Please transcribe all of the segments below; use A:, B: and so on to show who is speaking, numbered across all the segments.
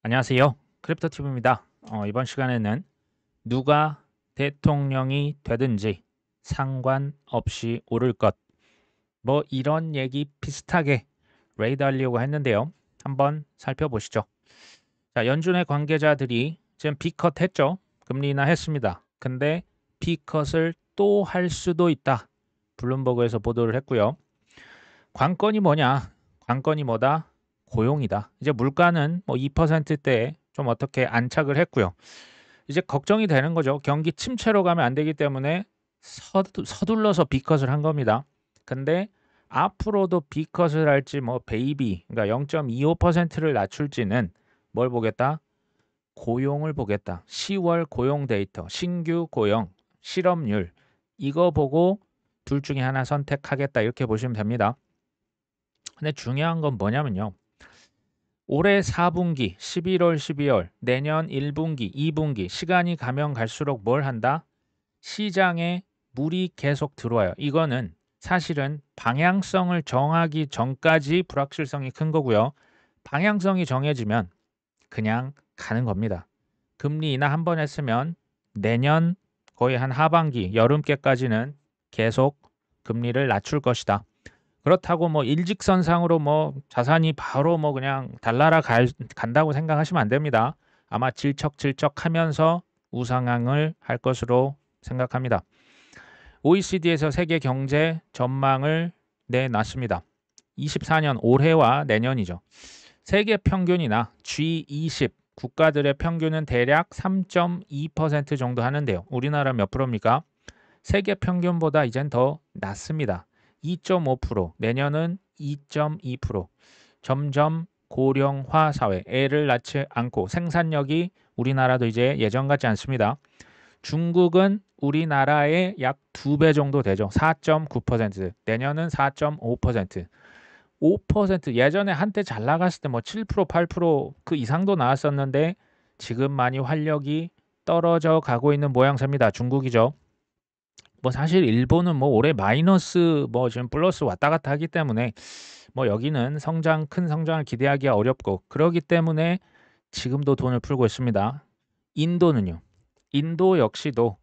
A: 안녕하세요. 크립토티브입니다. 이번 시간에는 누가 대통령이 되든지 상관없이 오를 것. 뭐 이런 얘기 비슷하게 레이더하려고 했는데요. 한번 살펴보시죠. 자, 연준의 관계자들이 지금 B컷 했죠. 금리 인하했습니다. 근데 B컷을 또 할 수도 있다. 블룸버그에서 보도를 했고요. 관건이 뭐냐? 관건이 뭐다? 고용이다. 이제 물가는 뭐 2%대에 좀 어떻게 안착을 했고요. 이제 걱정이 되는 거죠. 경기 침체로 가면 안 되기 때문에 서둘러서 B컷을 한 겁니다. 근데 앞으로도 B컷을 할지 뭐 베이비 그러니까 0.25%를 낮출지는 뭘 보겠다? 고용을 보겠다. 10월 고용 데이터, 신규 고용, 실업률 이거 보고 둘 중에 하나 선택하겠다 이렇게 보시면 됩니다. 근데 중요한 건 뭐냐면요. 올해 4분기, 11월, 12월, 내년 1분기, 2분기 시간이 가면 갈수록 뭘 한다? 시장에 물이 계속 들어와요. 이거는 사실은 방향성을 정하기 전까지 불확실성이 큰 거고요. 방향성이 정해지면 그냥 가는 겁니다. 금리 인하 한 번 했으면 내년 거의 한 하반기, 여름께까지는 계속 금리를 낮출 것이다. 그렇다고 뭐 일직선상으로 뭐 자산이 바로 뭐 그냥 간다고 생각하시면 안 됩니다. 아마 질척질척하면서 우상향을 할 것으로 생각합니다. OECD에서 세계 경제 전망을 내놨습니다. 24년 올해와 내년이죠. 세계 평균이나 G20 국가들의 평균은 대략 3.2% 정도 하는데요. 우리나라 몇 프로입니까? 세계 평균보다 이젠 더 낮습니다. 2.5%, 내년은 2.2%. 점점 고령화 사회, 애를 낳지 않고 생산력이 우리나라도 이제 예전 같지 않습니다. 중국은 우리나라의 약 2배 정도 되죠. 4.9%, 내년은 4.5%. 5% 예전에 한때 잘 나갔을 때 뭐 7%, 8%그 이상도 나왔었는데 지금 많이 활력이 떨어져 가고 있는 모양새입니다. 중국이죠. 뭐 사실 일본은 뭐 올해 마이너스 뭐 지금 플러스 왔다 갔다 하기 때문에 뭐 여기는 큰 성장을 기대하기가 어렵고 그러기 때문에 지금도 돈을 풀고 있습니다. 인도는요. 인도 역시도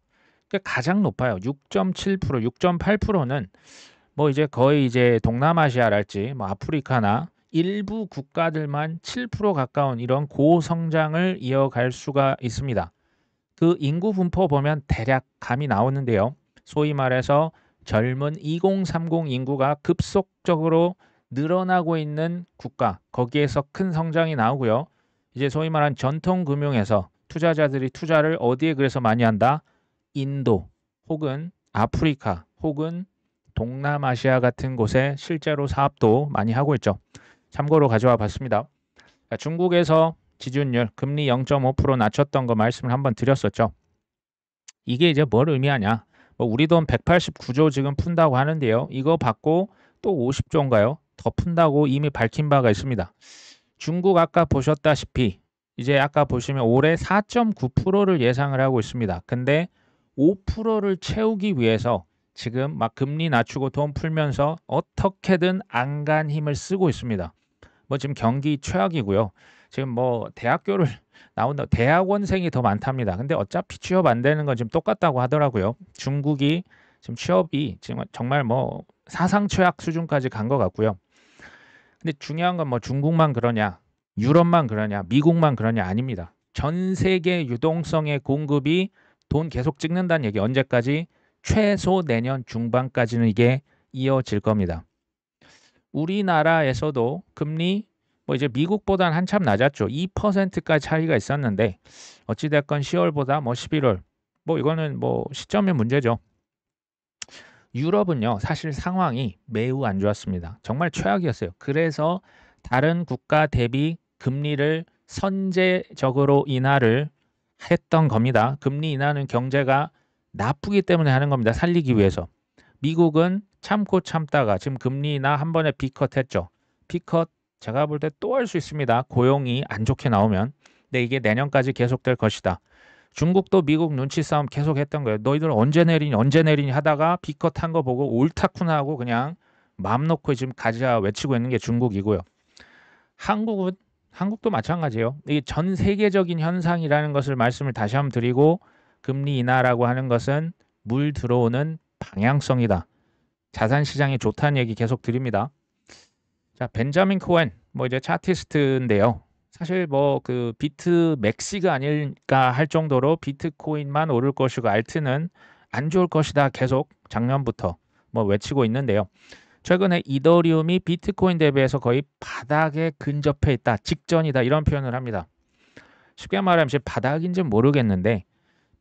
A: 가장 높아요. 6.7%, 6.8%는 뭐 이제 거의 이제 동남아시아랄지 뭐 아프리카나 일부 국가들만 7% 가까운 이런 고성장을 이어갈 수가 있습니다. 그 인구 분포 보면 대략 감이 나오는데요. 소위 말해서 젊은 2030 인구가 급속적으로 늘어나고 있는 국가, 거기에서 큰 성장이 나오고요. 이제 소위 말하는 전통 금융에서 투자자들이 투자를 어디에 그래서 많이 한다? 인도 혹은 아프리카 혹은 동남아시아 같은 곳에 실제로 사업도 많이 하고 있죠. 참고로 가져와 봤습니다. 중국에서 지준율 금리 0.5% 낮췄던 거 말씀을 한번 드렸었죠. 이게 이제 뭘 의미하냐? 뭐 우리 돈 189조 지금 푼다고 하는데요. 이거 받고 또 50조인가요? 더 푼다고 이미 밝힌 바가 있습니다. 중국 아까 보셨다시피 이제 아까 보시면 올해 4.9%를 예상을 하고 있습니다. 근데 5%를 채우기 위해서 지금 막 금리 낮추고 돈 풀면서 어떻게든 안간 힘을 쓰고 있습니다. 뭐 지금 경기 최악이고요. 지금 뭐 대학교를 나온다 대학원생이 더 많답니다. 근데 어차피 취업 안 되는 건 지금 똑같다고 하더라고요. 중국이 지금 취업이 지금 정말 뭐 사상 최악 수준까지 간 것 같고요. 근데 중요한 건 뭐 중국만 그러냐, 유럽만 그러냐, 미국만 그러냐 아닙니다. 전 세계 유동성의 공급이 돈 계속 찍는다는 얘기 언제까지? 최소 내년 중반까지는 이게 이어질 겁니다. 우리나라에서도 금리 뭐 이제 미국보다는 한참 낮았죠. 2%까지 차이가 있었는데 어찌됐건 10월보다 뭐 11월 뭐 이거는 뭐 시점의 문제죠. 유럽은요 사실 상황이 매우 안 좋았습니다. 정말 최악이었어요. 그래서 다른 국가 대비 금리를 선제적으로 인하를 했던 겁니다. 금리 인하는 경제가 나쁘기 때문에 하는 겁니다. 살리기 위해서. 미국은 참고 참다가 지금 금리 인하 한 번에 B컷 했죠. B컷 제가 볼 때 또 할 수 있습니다. 고용이 안 좋게 나오면. 근데 이게 내년까지 계속될 것이다. 중국도 미국 눈치 싸움 계속 했던 거예요. 너희들 언제 내리니 하다가 B컷 한 거 보고 옳다쿠나 하고 그냥 마음 놓고 지금 가자 외치고 있는 게 중국이고요. 한국은 한국도 마찬가지예요. 이게 전 세계적인 현상이라는 것을 말씀을 다시 한번 드리고 금리 인하라고 하는 것은 물 들어오는 방향성이다. 자산 시장에 좋다는 얘기 계속 드립니다. 자, 벤자민 코엔 뭐 이제 차티스트인데요. 사실 뭐 그 비트 맥시가 아닐까 할 정도로 비트코인만 오를 것이고 알트는 안 좋을 것이다. 계속 작년부터 뭐 외치고 있는데요. 최근에 이더리움이 비트코인 대비해서 거의 바닥에 근접해 있다, 직전이다 이런 표현을 합니다. 쉽게 말하면 이제 바닥인지 모르겠는데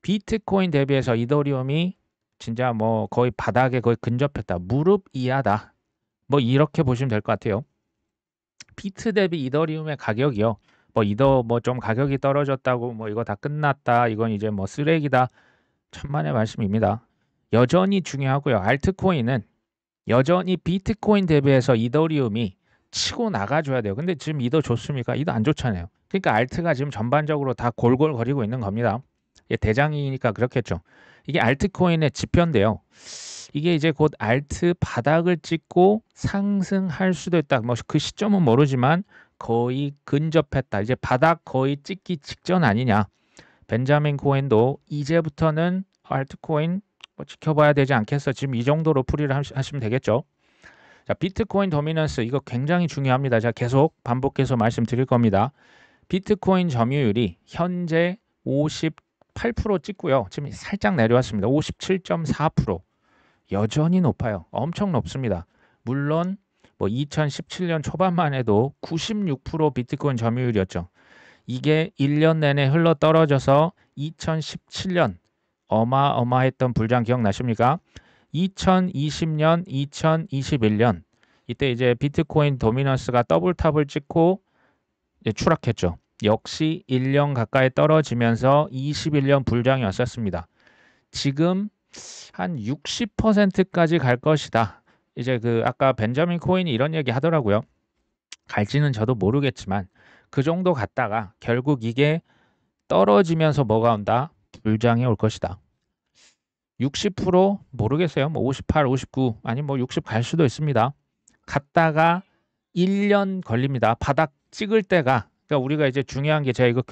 A: 비트코인 대비해서 이더리움이 진짜 뭐 거의 바닥에 거의 근접했다, 무릎 이하다. 뭐 이렇게 보시면 될 것 같아요. 비트 대비 이더리움의 가격이요. 뭐 이더 뭐 좀 가격이 떨어졌다고 뭐 이거 다 끝났다, 이건 이제 뭐 쓰레기다, 천만의 말씀입니다. 여전히 중요하고요. 알트코인은 여전히 비트코인 대비해서 이더리움이 치고 나가줘야 돼요. 근데 지금 이더 좋습니까? 이더 안 좋잖아요. 그러니까 알트가 지금 전반적으로 다 골골거리고 있는 겁니다. 대장이니까 그렇겠죠. 이게 알트코인의 지표인데요. 이게 이제 곧 알트 바닥을 찍고 상승할 수도 있다. 뭐 그 시점은 모르지만 거의 근접했다. 이제 바닥 거의 찍기 직전 아니냐. 벤자민 코엔도 이제부터는 알트코인 뭐 지켜봐야 되지 않겠어. 지금 이 정도로 풀이를 하시면 되겠죠. 자, 비트코인 도미넌스 이거 굉장히 중요합니다. 제가 계속 반복해서 말씀드릴 겁니다. 비트코인 점유율이 현재 58% 찍고요. 지금 살짝 내려왔습니다. 57.4%. 여전히 높아요. 엄청 높습니다. 물론 뭐 2017년 초반만 해도 96% 비트코인 점유율이었죠. 이게 1년 내내 흘러 떨어져서 2017년 어마어마했던 불장 기억나십니까? 2020년, 2021년 이때 이제 비트코인 도미넌스가 더블탑을 찍고 이제 추락했죠. 역시 1년 가까이 떨어지면서 21년 불장이 왔었습니다. 지금 한 60%까지 갈 것이다. 이제 그 아까 벤자민 코인이 이런 얘기 하더라고요. 갈지는 저도 모르겠지만 그 정도 갔다가 결국 이게 떨어지면서 뭐가 온다? 불장이 올 것이다. 60% 모르겠어요. 뭐 58, 59 아니 뭐 60 갈 수도 있습니다. 갔다가 1년 걸립니다. 바닥 찍을 때가. 그러니까 우리가 이제 중요한 게 제가 이거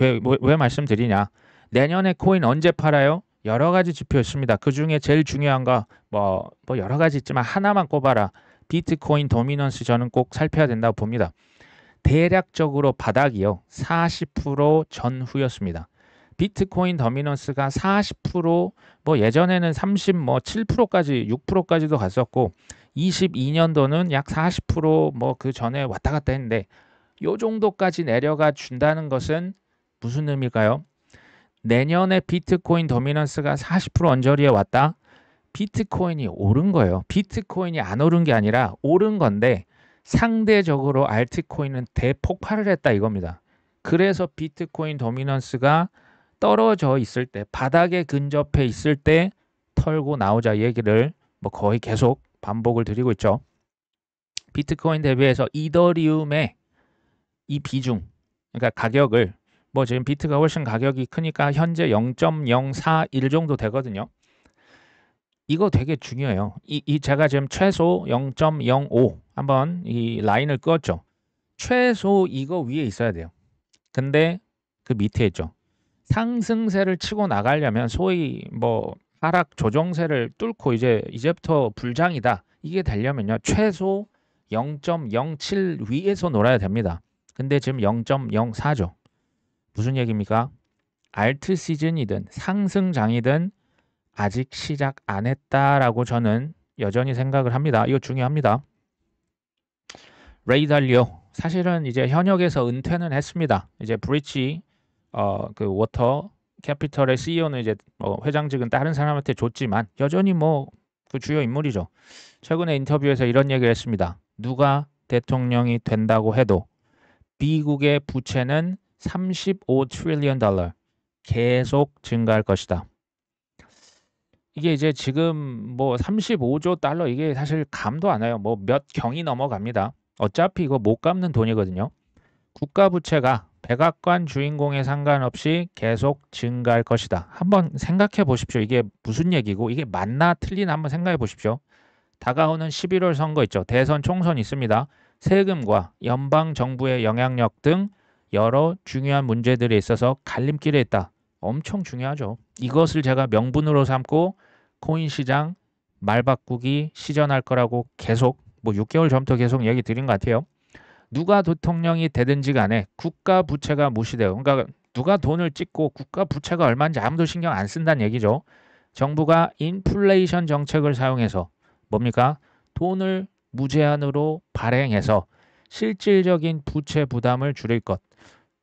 A: 왜 말씀드리냐. 내년에 코인 언제 팔아요? 여러 가지 지표 있습니다. 그 중에 제일 중요한 거 뭐 여러 가지 있지만 하나만 꼽아라. 비트코인 도미넌스 저는 꼭 살펴야 된다고 봅니다. 대략적으로 바닥이요. 40% 전후였습니다. 비트코인 도미넌스가 40%뭐 예전에는 7%까지 6%까지도 갔었고 22년도는 약 40%뭐 그 전에 왔다 갔다 했는데 요 정도까지 내려가 준다는 것은 무슨 의미일까요? 내년에 비트코인 도미넌스가 40% 언저리에 왔다? 비트코인이 오른 거예요. 비트코인이 안 오른 게 아니라 오른 건데 상대적으로 알트코인은 대폭발을 했다 이겁니다. 그래서 비트코인 도미넌스가 떨어져 있을 때, 바닥에 근접해 있을 때 털고 나오자 이 얘기를 뭐 거의 계속 반복을 드리고 있죠. 비트코인 대비해서 이더리움의 이 비중, 그러니까 가격을 뭐 지금 비트가 훨씬 가격이 크니까 현재 0.041 정도 되거든요. 이거 되게 중요해요. 이 제가 지금 최소 0.05 한번 이 라인을 그었죠. 최소 이거 위에 있어야 돼요. 근데 그 밑에 있죠. 상승세를 치고 나가려면 소위 뭐 하락 조정세를 뚫고 이제부터 불장이다. 이게 되려면요. 최소 0.07 위에서 놀아야 됩니다. 근데 지금 0.04죠. 무슨 얘기입니까? 알트 시즌이든 상승장이든 아직 시작 안 했다라고 저는 여전히 생각을 합니다. 이거 중요합니다. 레이 달리오 사실은 이제 현역에서 은퇴는 했습니다. 이제 브리치 그 워터 캐피털의 CEO는 이제 회장직은 다른 사람한테 줬지만 여전히 뭐 그 주요 인물이죠. 최근에 인터뷰에서 이런 얘기를 했습니다. 누가 대통령이 된다고 해도 미국의 부채는 35 트릴리언 달러 계속 증가할 것이다. 이게 이제 지금 뭐 35조 달러 이게 사실 감도 안 와요. 뭐 몇 경이 넘어갑니다. 어차피 이거 못 갚는 돈이거든요. 국가 부채가 백악관 주인공에 상관없이 계속 증가할 것이다. 한번 생각해 보십시오. 이게 무슨 얘기고 이게 맞나 틀리나 한번 생각해 보십시오. 다가오는 11월 선거 있죠. 대선 총선 있습니다. 세금과 연방 정부의 영향력 등 여러 중요한 문제들에 있어서 갈림길에 있다. 엄청 중요하죠. 이것을 제가 명분으로 삼고 코인 시장 말 바꾸기 시전할 거라고 계속 뭐 6개월 전부터 계속 얘기 드린 것 같아요. 누가 대통령이 되든지 간에 국가 부채가 무시돼요. 그러니까 누가 돈을 찍고 국가 부채가 얼마인지 아무도 신경 안 쓴다는 얘기죠. 정부가 인플레이션 정책을 사용해서 뭡니까? 돈을 무제한으로 발행해서 실질적인 부채 부담을 줄일 것.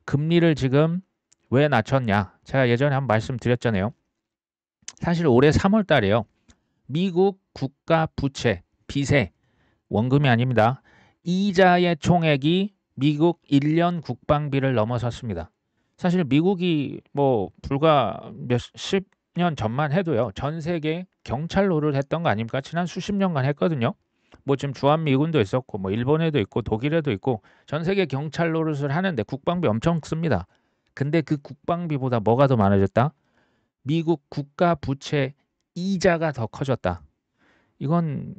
A: 금리를 지금 왜 낮췄냐? 제가 예전에 한번 말씀드렸잖아요. 사실 올해 3월 달에요. 미국 국가 부채, 빚의 원금이 아닙니다. 이자의 총액이 미국 1년 국방비를 넘어섰습니다. 사실 미국이 뭐 불과 몇십 년 전만 해도요. 전 세계 경찰로를 했던 거 아닙니까? 지난 수십 년간 했거든요. 뭐 지금 주한미군도 있었고 뭐 일본에도 있고 독일에도 있고 전 세계 경찰 노릇을 하는데 국방비 엄청 씁니다. 근데 그 국방비보다 뭐가 더 많아졌다? 미국 국가 부채 이자가 더 커졌다. 이거는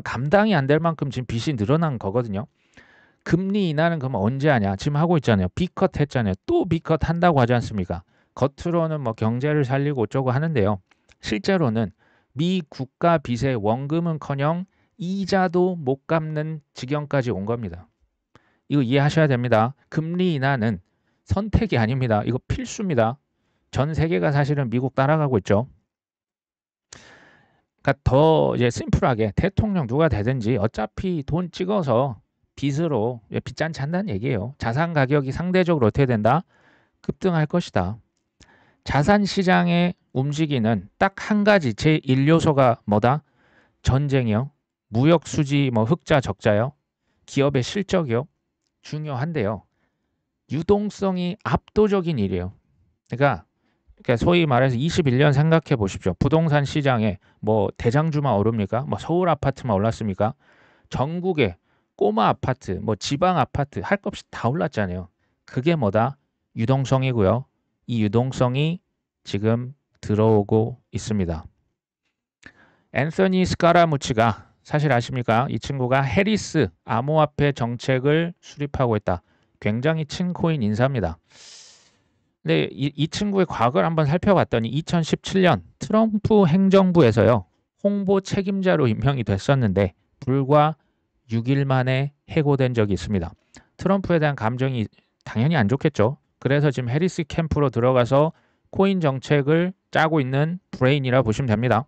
A: 감당이 안 될 만큼 지금 빚이 늘어난 거거든요. 금리 인하는 그럼 언제 하냐? 지금 하고 있잖아요. B컷 했잖아요. 또 B컷 한다고 하지 않습니까? 겉으로는 뭐 경제를 살리고 어쩌고 하는데요. 실제로는 미 국가 빚의 원금은커녕 이자도 못 갚는 지경까지 온 겁니다. 이거 이해하셔야 됩니다. 금리 인하는 선택이 아닙니다. 이거 필수입니다. 전 세계가 사실은 미국 따라가고 있죠. 그러니까 더 이제 심플하게 대통령 누가 되든지 어차피 돈 찍어서 빚으로 빚잔치 한다는 얘기예요. 자산 가격이 상대적으로 어떻게 된다? 급등할 것이다. 자산 시장의 움직이는 딱 한 가지 제1요소가 뭐다? 전쟁이요. 무역 수지 뭐 흑자 적자요. 기업의 실적이요. 중요한데요. 유동성이 압도적인 일이에요. 그러니까 소위 말해서 21년 생각해 보십시오. 부동산 시장에 뭐 대장주만 오릅니까? 뭐 서울 아파트만 올랐습니까? 전국에 꼬마 아파트, 뭐 지방 아파트 할 것 없이 다 올랐잖아요. 그게 뭐다? 유동성이고요. 이 유동성이 지금 들어오고 있습니다. 앤서니 스카라무치가 사실 아십니까? 이 친구가 해리스 암호화폐 정책을 수립하고 있다. 굉장히 친코인 인사입니다. 근데 이 친구의 과거를 한번 살펴봤더니 2017년 트럼프 행정부에서요. 홍보 책임자로 임명이 됐었는데 불과 6일 만에 해고된 적이 있습니다. 트럼프에 대한 감정이 당연히 안 좋겠죠. 그래서 지금 해리스 캠프로 들어가서 코인 정책을 짜고 있는 브레인이라 보시면 됩니다.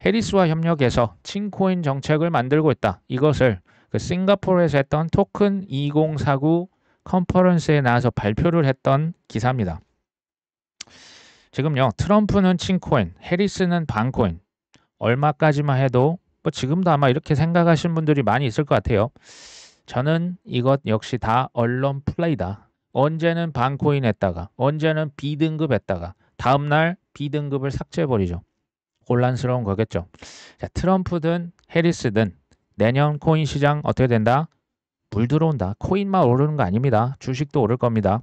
A: 해리스와 협력해서 친코인 정책을 만들고 있다. 이것을 그 싱가포르에서 했던 토큰 2049 컨퍼런스에 나와서 발표를 했던 기사입니다. 지금요. 트럼프는 친코인, 해리스는 반코인. 얼마까지만 해도 뭐 지금도 아마 이렇게 생각하시는 분들이 많이 있을 것 같아요. 저는 이것 역시 다 언론 플레이다. 언제는 반코인 했다가 언제는 B등급 했다가 다음날 B등급을 삭제해버리죠. 혼란스러운 거겠죠. 자, 트럼프든 해리스든 내년 코인 시장 어떻게 된다? 물 들어온다. 코인만 오르는 거 아닙니다. 주식도 오를 겁니다.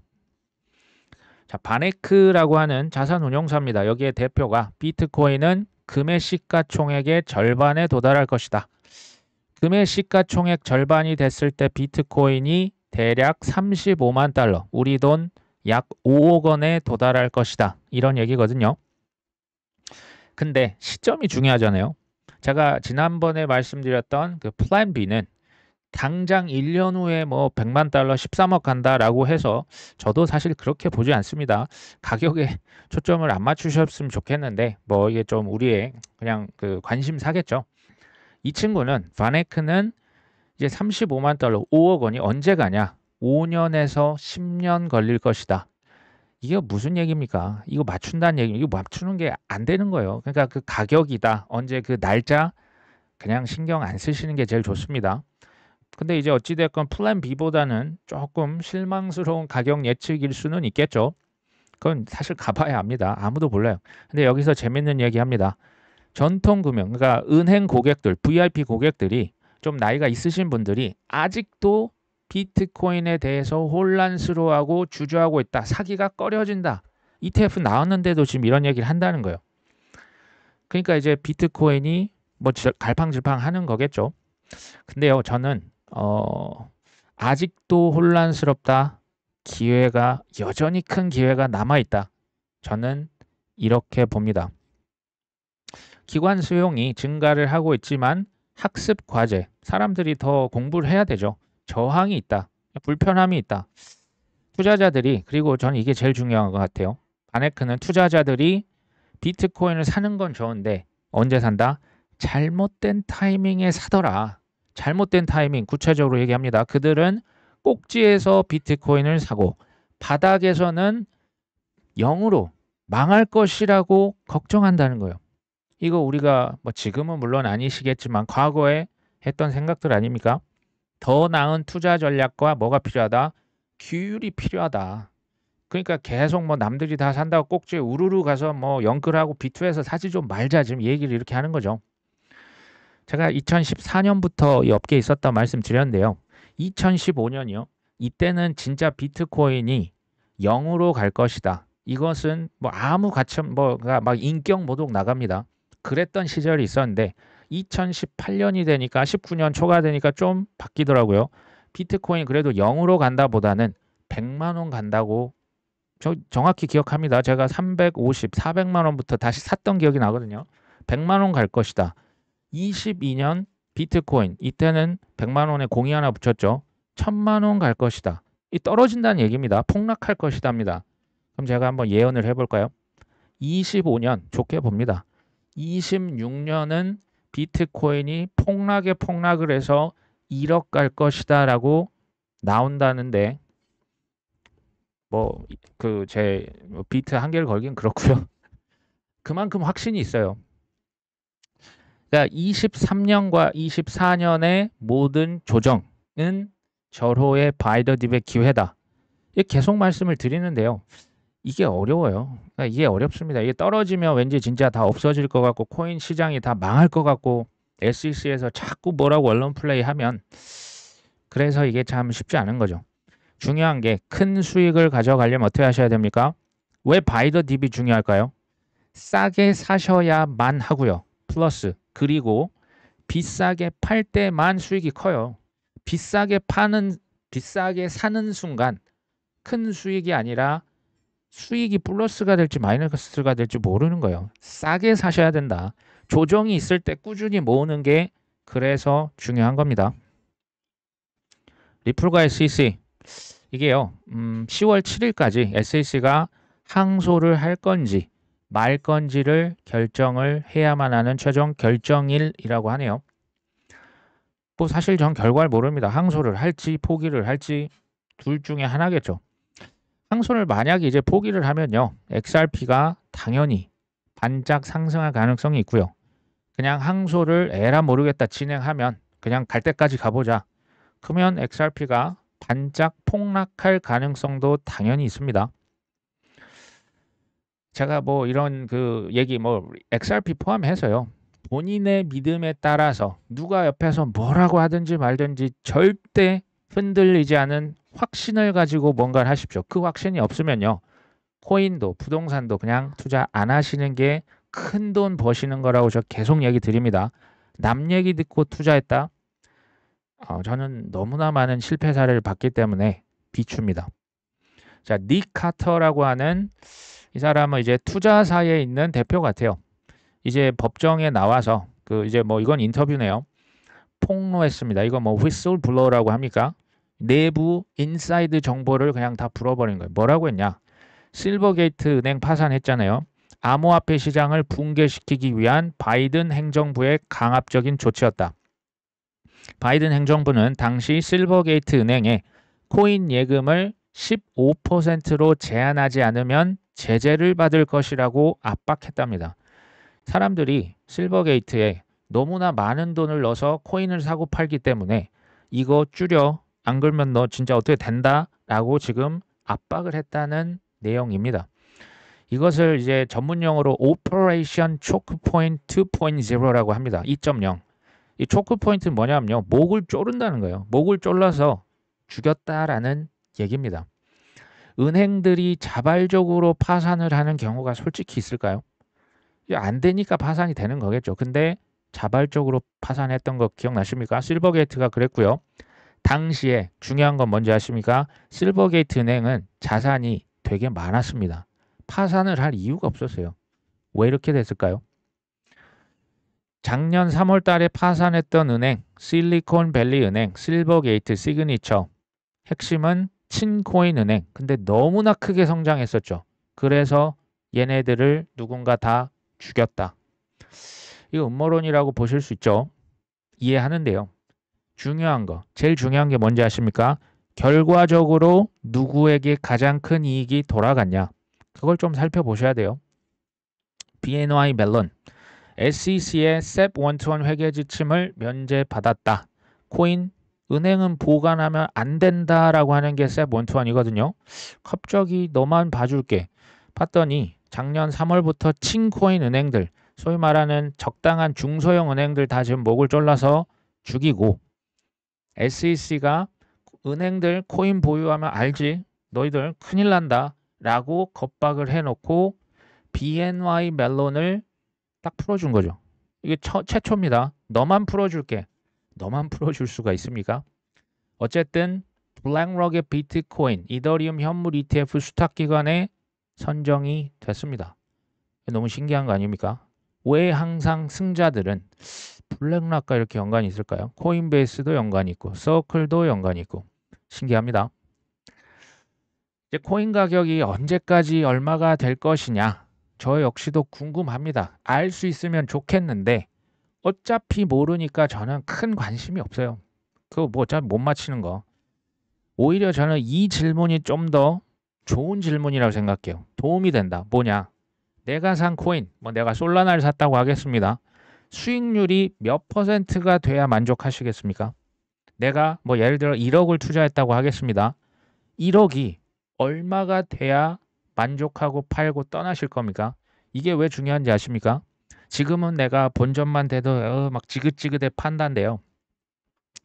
A: 자, 바네크라고 하는 자산운용사입니다. 여기에 대표가 비트코인은 금의 시가총액의 절반에 도달할 것이다. 금의 시가총액 절반이 됐을 때 비트코인이 대략 35만 달러, 우리 돈 약 5억 원에 도달할 것이다. 이런 얘기거든요. 근데 시점이 중요하잖아요. 제가 지난번에 말씀드렸던 그 플랜 B는 당장 1년 후에 뭐 100만 달러 13억 간다라고 해서 저도 사실 그렇게 보지 않습니다. 가격에 초점을 안 맞추셨으면 좋겠는데 뭐 이게 좀 우리의 그냥 그 관심사겠죠. 이 친구는 바네크는 이제 35만 달러 5억 원이 언제 가냐? 5년에서 10년 걸릴 것이다. 이게 무슨 얘기입니까? 이거 맞춘다는 얘기, 이거 맞추는 게 안 되는 거예요. 그러니까 그 가격이다. 언제 그 날짜 그냥 신경 안 쓰시는 게 제일 좋습니다. 근데 이제 어찌됐건 플랜 B보다는 조금 실망스러운 가격 예측일 수는 있겠죠. 그건 사실 가봐야 압니다. 아무도 몰라요. 근데 여기서 재밌는 얘기 합니다. 전통금융, 그러니까 은행 고객들, VIP 고객들이 좀 나이가 있으신 분들이 아직도 비트코인에 대해서 혼란스러워하고 주저하고 있다. 사기가 꺼려진다. ETF 나왔는데도 지금 이런 얘기를 한다는 거예요. 그러니까 이제 비트코인이 뭐 갈팡질팡 하는 거겠죠. 근데요, 저는 아직도 혼란스럽다. 기회가 여전히 큰 기회가 남아있다. 저는 이렇게 봅니다. 기관 수용이 증가를 하고 있지만 학습 과제, 사람들이 더 공부를 해야 되죠. 저항이 있다. 불편함이 있다. 투자자들이, 그리고 저는 이게 제일 중요한 것 같아요. 바네크는 투자자들이 비트코인을 사는 건 좋은데 언제 산다? 잘못된 타이밍에 사더라. 잘못된 타이밍, 구체적으로 얘기합니다. 그들은 꼭지에서 비트코인을 사고 바닥에서는 0으로 망할 것이라고 걱정한다는 거예요. 이거 우리가 뭐 지금은 물론 아니시겠지만 과거에 했던 생각들 아닙니까? 더 나은 투자 전략과 뭐가 필요하다? 규율이 필요하다. 그러니까 계속 뭐 남들이 다 산다고 꼭지에 우르르 가서 뭐 영끌하고 비투에서 사지 좀 말자, 지금 얘기를 이렇게 하는 거죠. 제가 2014년부터 이 업계에 있었다 말씀드렸는데요. 2015년이요. 이때는 진짜 비트코인이 0으로 갈 것이다. 이것은 뭐 아무 가치 뭐가 막 인격 모독 나갑니다. 그랬던 시절이 있었는데 2018년이 되니까 19년 초가 되니까 좀 바뀌더라고요. 비트코인 그래도 0으로 간다보다는 100만 원 간다고 저 정확히 기억합니다. 제가 350, 400만 원부터 다시 샀던 기억이 나거든요. 100만 원 갈 것이다. 22년 비트코인 이때는 100만 원에 공이 하나 붙였죠. 1000만 원 갈 것이다. 이 떨어진다는 얘기입니다. 폭락할 것이다입니다. 그럼 제가 한번 예언을 해볼까요? 25년 좋게 봅니다. 26년은 비트코인이 폭락에 폭락을 해서 1억 갈 것이다 라고 나온다는데 뭐 그 제 비트 한 개를 걸긴 그렇고요. 그만큼 확신이 있어요. 그러니까 23년과 24년의 모든 조정은 절호의 바이더 딥의 기회다. 계속 말씀을 드리는데요. 이게 어려워요. 그러니까 이게 어렵습니다. 이게 떨어지면 왠지 진짜 다 없어질 것 같고 코인 시장이 다 망할 것 같고 SEC에서 자꾸 뭐라고 언론 플레이 하면 그래서 이게 참 쉽지 않은 거죠. 중요한 게 큰 수익을 가져가려면 어떻게 하셔야 됩니까? 왜 바이더 딥이 중요할까요? 싸게 사셔야만 하고요. 플러스 그리고 비싸게 팔 때만 수익이 커요. 비싸게 사는 순간 큰 수익이 아니라 수익이 플러스가 될지 마이너스가 될지 모르는 거예요. 싸게 사셔야 된다. 조정이 있을 때 꾸준히 모으는 게 그래서 중요한 겁니다. 리플과 SEC 이게요. 10월 7일까지 SEC가 항소를 할 건지 말 건지를 결정을 해야만 하는 최종 결정일이라고 하네요. 뭐 사실 전 결과를 모릅니다. 항소를 할지 포기를 할지 둘 중에 하나겠죠. 항소를 만약에 이제 포기를 하면요. XRP가 당연히 반짝 상승할 가능성이 있고요. 그냥 항소를 에라 모르겠다 진행하면 그냥 갈 때까지 가보자. 그러면 XRP가 반짝 폭락할 가능성도 당연히 있습니다. 제가 뭐 이런 그 얘기 뭐 XRP 포함해서요. 본인의 믿음에 따라서 누가 옆에서 뭐라고 하든지 말든지 절대 흔들리지 않은 확신을 가지고 뭔가를 하십시오. 그 확신이 없으면요. 코인도 부동산도 그냥 투자 안 하시는 게 큰 돈 버시는 거라고 저 계속 얘기 드립니다. 남 얘기 듣고 투자했다? 저는 너무나 많은 실패 사례를 봤기 때문에 비춥니다. 자, 닉 카터라고 하는 이 사람은 이제 투자사에 있는 대표 같아요. 이제 법정에 나와서 그 이제 뭐 이건 인터뷰네요. 폭로했습니다. 이거 뭐 휘슬 블로우라고 합니까? 내부 인사이드 정보를 그냥 다 불어버린 거예요. 뭐라고 했냐? 실버게이트 은행 파산했잖아요. 암호화폐 시장을 붕괴시키기 위한 바이든 행정부의 강압적인 조치였다. 바이든 행정부는 당시 실버게이트 은행에 코인 예금을 15%로 제한하지 않으면 제재를 받을 것이라고 압박했답니다. 사람들이 실버게이트에 너무나 많은 돈을 넣어서 코인을 사고 팔기 때문에 이거 줄여, 안 그러면 너 진짜 어떻게 된다 라고 지금 압박을 했다는 내용입니다. 이것을 이제 전문용어로 Operation Choke Point 2.0라고 합니다. 2.0. 이 초크 포인트는 뭐냐면요. 목을 조른다는 거예요. 목을 졸라서 죽였다라는 얘기입니다. 은행들이 자발적으로 파산을 하는 경우가 솔직히 있을까요? 안 되니까 파산이 되는 거겠죠. 근데 자발적으로 파산했던 거 기억나십니까? 실버게이트가 그랬고요. 당시에 중요한 건 뭔지 아십니까? 실버게이트 은행은 자산이 되게 많았습니다. 파산을 할 이유가 없었어요. 왜 이렇게 됐을까요? 작년 3월 달에 파산했던 은행, 실리콘밸리 은행, 실버게이트, 시그니처. 핵심은 친코인 은행. 근데 너무나 크게 성장했었죠. 그래서 얘네들을 누군가 다 죽였다. 이거 음모론이라고 보실 수 있죠. 이해하는데요. 중요한 거, 제일 중요한 게 뭔지 아십니까? 결과적으로 누구에게 가장 큰 이익이 돌아갔냐? 그걸 좀 살펴보셔야 돼요. BNY 멜론, SEC의 SEP 121 회계 지침을 면제받았다. 코인, 은행은 보관하면 안 된다라고 하는 게 SEP 121이거든요. 갑자기 너만 봐줄게. 봤더니 작년 3월부터 친코인 은행들, 소위 말하는 적당한 중소형 은행들 다 지금 목을 졸라서 죽이고 SEC가 은행들 코인 보유하면 알지? 너희들 큰일 난다 라고 겁박을 해놓고 BNY 멜론을 딱 풀어준 거죠. 이게 최초입니다. 너만 풀어줄게. 너만 풀어줄 수가 있습니까? 어쨌든 블랙록의 비트코인, 이더리움 현물 ETF 수탁기관에 선정이 됐습니다. 너무 신기한 거 아닙니까? 왜 항상 승자들은 블랙록과 이렇게 연관이 있을까요? 코인베이스도 연관이 있고 서클도 연관이 있고 신기합니다. 이제 코인 가격이 언제까지 얼마가 될 것이냐? 저 역시도 궁금합니다. 알 수 있으면 좋겠는데 어차피 모르니까 저는 큰 관심이 없어요. 그거 뭐 어차피 못 맞히는 거. 오히려 저는 이 질문이 좀 더 좋은 질문이라고 생각해요. 도움이 된다. 뭐냐? 내가 산 코인, 뭐 내가 솔라나를 샀다고 하겠습니다. 수익률이 몇 퍼센트가 돼야 만족하시겠습니까? 내가 뭐 예를 들어 1억을 투자했다고 하겠습니다. 1억이 얼마가 돼야 만족하고 팔고 떠나실 겁니까? 이게 왜 중요한지 아십니까? 지금은 내가 본전만 돼도 막 지긋지긋해 판단돼요.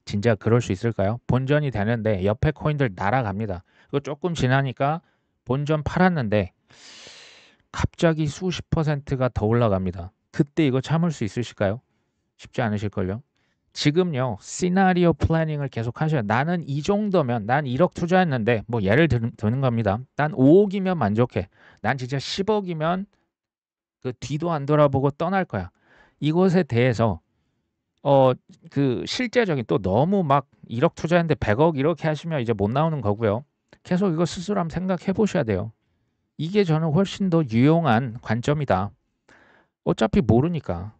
A: 진짜 그럴 수 있을까요? 본전이 되는데 옆에 코인들 날아갑니다. 그거 조금 지나니까 본전 팔았는데 갑자기 수십 퍼센트가 더 올라갑니다. 그때 이거 참을 수 있으실까요? 쉽지 않으실걸요? 지금요, 시나리오 플래닝을 계속 하셔요. 나는 이 정도면, 난 1억 투자했는데, 뭐 예를 드는 겁니다. 난 5억이면 만족해. 난 진짜 10억이면 그 뒤도 안 돌아보고 떠날 거야. 이것에 대해서, 그 실제적인 또 너무 막 1억 투자했는데 100억 이렇게 하시면 이제 못 나오는 거고요. 계속 이거 스스로 한번 생각해 보셔야 돼요. 이게 저는 훨씬 더 유용한 관점이다. 어차피 모르니까.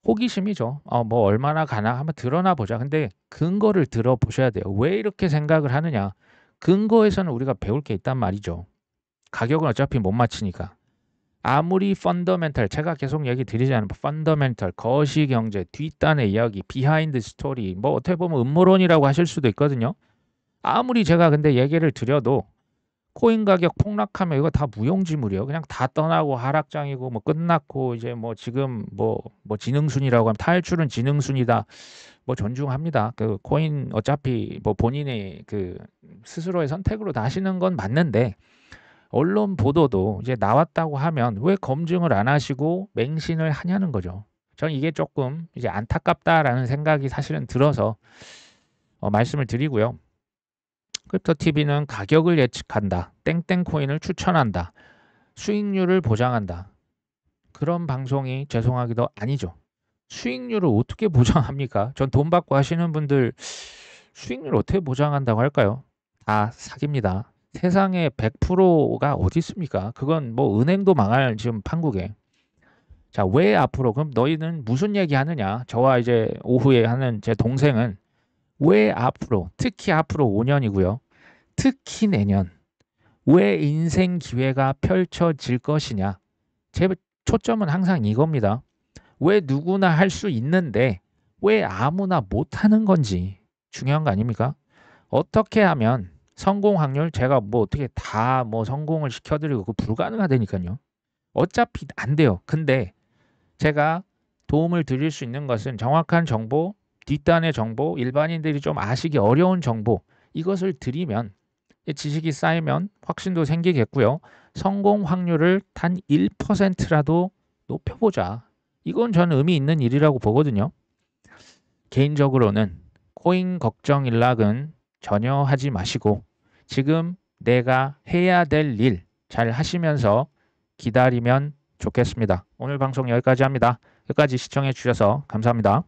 A: 호기심이죠. 뭐 얼마나 가나 한번 드러나 보자. 근데 근거를 들어보셔야 돼요. 왜 이렇게 생각을 하느냐. 근거에서는 우리가 배울 게 있단 말이죠. 가격은 어차피 못 맞히니까. 아무리 펀더멘탈, 제가 계속 얘기 드리잖아요. 펀더멘탈, 거시경제, 뒷단의 이야기, 비하인드 스토리, 뭐 어떻게 보면 음모론이라고 하실 수도 있거든요. 아무리 제가 근데 얘기를 드려도 코인 가격 폭락하면 이거 다 무용지물이에요. 그냥 다 떠나고 하락장이고 뭐 끝났고 이제 뭐 지금 뭐 지능순이라고 하면 탈출은 지능순이다. 뭐 존중합니다. 그 코인 어차피 뭐 본인의 그 스스로의 선택으로 다 하시는 건 맞는데 언론 보도도 이제 나왔다고 하면 왜 검증을 안 하시고 맹신을 하냐는 거죠. 저는 이게 조금 이제 안타깝다라는 생각이 사실은 들어서 말씀을 드리고요. 크립토TV는 가격을 예측한다. 땡땡 코인을 추천한다. 수익률을 보장한다. 그런 방송이 죄송하기도 아니죠. 수익률을 어떻게 보장합니까? 전 돈 받고 하시는 분들 수익률 어떻게 보장한다고 할까요? 다 사기입니다. 세상에 100%가 어디 있습니까? 그건 뭐 은행도 망할 지금 판국에. 자, 왜 앞으로 그럼 너희는 무슨 얘기 하느냐? 저와 이제 오후에 하는 제 동생은 왜 앞으로, 특히 앞으로 5년이고요. 특히 내년 왜 인생 기회가 펼쳐질 것이냐. 제 초점은 항상 이겁니다. 왜 누구나 할 수 있는데 왜 아무나 못하는 건지 중요한 거 아닙니까? 어떻게 하면 성공 확률 제가 뭐 어떻게 다 뭐 성공을 시켜드리고 그 불가능하다니까요. 어차피 안 돼요. 근데 제가 도움을 드릴 수 있는 것은 정확한 정보, 뒷단의 정보, 일반인들이 좀 아시기 어려운 정보 이것을 드리면 지식이 쌓이면 확신도 생기겠고요. 성공 확률을 단 1%라도 높여보자. 이건 저는 의미 있는 일이라고 보거든요. 개인적으로는 코인 걱정 일락은 전혀 하지 마시고 지금 내가 해야 될 일 잘 하시면서 기다리면 좋겠습니다. 오늘 방송 여기까지 합니다. 끝까지 시청해 주셔서 감사합니다.